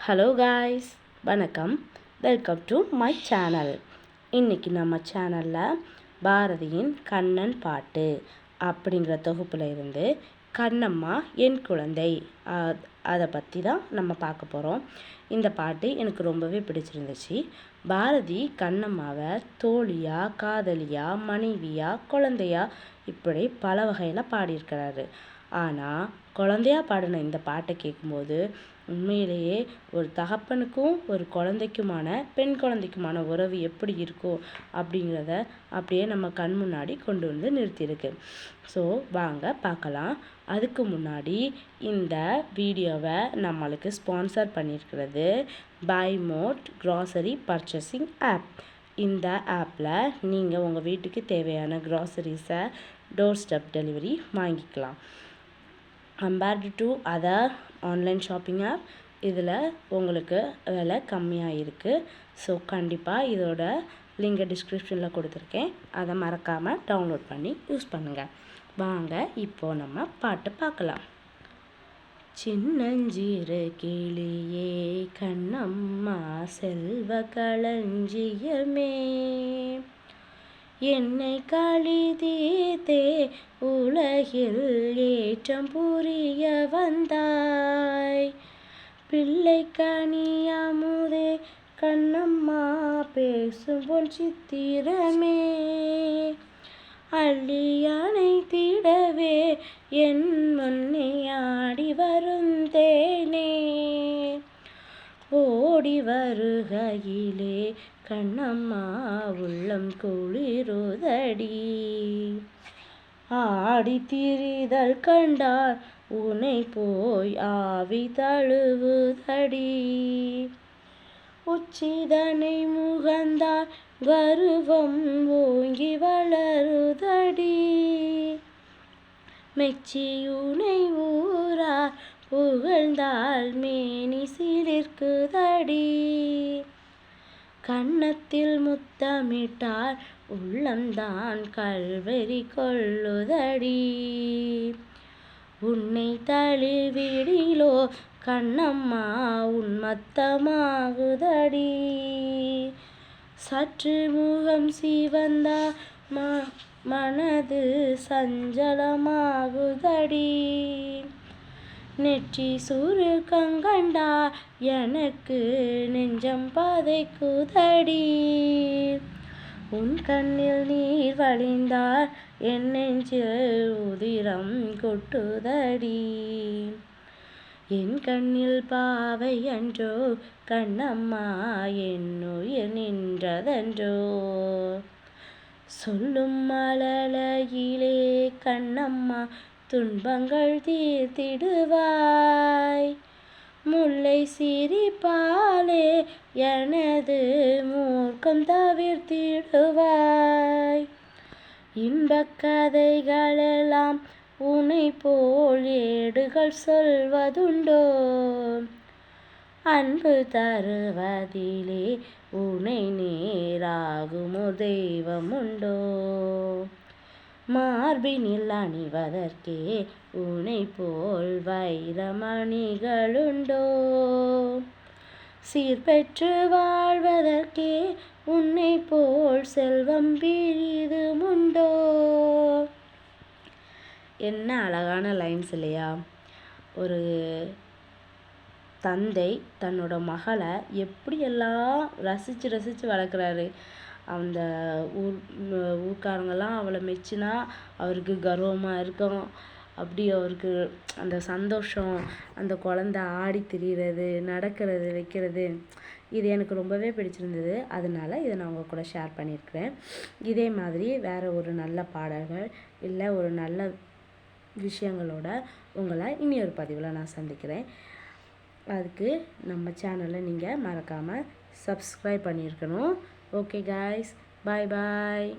Hello guys, வணக்கம். Welcome to my channel. இன்றைக்கி நம்ம சேனலில் பாரதியின் கண்ணன் பாட்டு அப்படிங்கிற தொகுப்பில் இருந்து கண்ணம்மா என் குழந்தை அதை பற்றி தான் நம்ம பார்க்க போகிறோம். இந்த பாட்டு எனக்கு ரொம்பவே பிடிச்சிருந்துச்சு. பாரதி கண்ணம்மாவை தோழியா, காதலியா, மனைவியா, குழந்தையா இப்படி பல வகையில் பாடியிருக்கிறாரு. ஆனால் குழந்தையா பாடின இந்த பாட்டை கேட்கும்போது உண்மையிலேயே ஒரு தகப்பனுக்கும் ஒரு குழந்தைக்குமான, பெண் குழந்தைக்குமான உறவு எப்படி இருக்கும் அப்படிங்கிறத அப்படியே நம்ம கண் முன்னாடி கொண்டு வந்து நிறுத்தியிருக்கு. ஸோ வாங்க பார்க்கலாம். அதுக்கு முன்னாடி இந்த வீடியோவை நம்மளுக்கு ஸ்பான்சர் பண்ணியிருக்கிறது by mode grocery purchasing app. இந்த ஆப்பில் நீங்கள் உங்கள் வீட்டுக்கு தேவையான க்ராசரிஸை டோர் ஸ்டெப் டெலிவரி வாங்கிக்கலாம். Compared to other online shopping app இதில் உங்களுக்கு விலை கம்மியாக இருக்குது. ஸோ கண்டிப்பாக இதோட லிங்கை டிஸ்கிரிப்ஷனில் கொடுத்துருக்கேன். அதை மறக்காமல் டவுன்லோட் பண்ணி யூஸ் பண்ணுங்கள். வாங்க இப்போது நம்ம பாட்டு பார்க்கலாம். சின்னஞ்சிறு கிளியே கண்ணம்மா செல்வ களஞ்சியமே, என்னை களி தீர்த்தே உலகில் ஏற்றம் புரிய வந்தாய். பிள்ளை கனியமுதே கண்ணம்மா பேசும் பொன் சித்திரமே, அள்ளி அணைத்திடவே என் முன்னே ஆடி வரும் தேனே, ஓடி வருகையிலே கண்ணம்மா உள்ளம் குளிருதடி. ஆடி திரிதல் கண்டால் உனை போய் ஆவி தழுவுதடி. உச்சிதனை முகந்தால் கருவம் ஓங்கி வளருதடி. மெச்சியுனை ஊரா புகழ்ந்தால் மேனி சிலிர்க்குதடி. கன்னத்தில் முத்தமிட்டால் உள்ளம்தான் கல்வெறி கொள்ளுதடி. உன்னை தழுவிடிலோ கண்ணம்மா உன்மத்தமாகுதடி. சற்று முகம் சிவந்தா மனது சஞ்சலமாகுதடி. நெற்றி சுருக்கங்கண்டா எனக்கு நெஞ்சம் பதைக்குதடி. உன் கண்ணில் நீர் வழிந்தால் என் நெஞ்சில் உதிரம் கொட்டுதடி. என் கண்ணில் பாவை அன்றோ கண்ணம்மா என் உயிர் நின்றதன்றோ. சொல்லும் மழலையிலே கண்ணம்மா துன்பங்கள் தீர்த்திடுவாய். முல்லை சிரிப்பாலே எனது மூர்க்கம் தவிர்த்திடுவாய். இன்பக் கதைகளெல்லாம் உனை போல் ஏடுகள் சொல்வதுண்டோ. அன்பு தருவதிலே உனை நேராகுமோ தெய்வமுண்டோ. மார்பினில் அணிவதற்கே உனை போல் வைரமணிகளுண்டோ. சீர்பெற்று வாழ்வதற்கே உன்னை போல் செல்வம் பிரிதுமுண்டோ. என்ன அழகான லைன்ஸ் இல்லையா? ஒரு தந்தை தன்னோட மகளை எப்படியெல்லாம் ரசித்து ரசித்து வளர்க்குறாரு. அந்த ஊர்க்காரங்கெல்லாம் அவளை மெச்சினா அவருக்கு கர்வமாக இருக்கும். அப்படி அவருக்கு அந்த சந்தோஷம், அந்த குழந்த ஆடி திரிகிறது, நடக்கிறது, வைக்கிறது, இது எனக்கு ரொம்பவே பிடிச்சிருந்தது. அதனால இதை நான் உங்கள் கூட ஷேர் பண்ணியிருக்கிறேன். இதே மாதிரி வேறு ஒரு நல்ல பாடல்கள் இல்லை ஒரு நல்ல விஷயங்களோட உங்களை இனி ஒரு பதிவில் நான் சந்திக்கிறேன். அதுக்கு நம்ம சேனலை நீங்கள் மறக்காமல் சப்ஸ்கிரைப் பண்ணியிருக்கணும். ஓகே காய்ஸ், பாய் பாய்.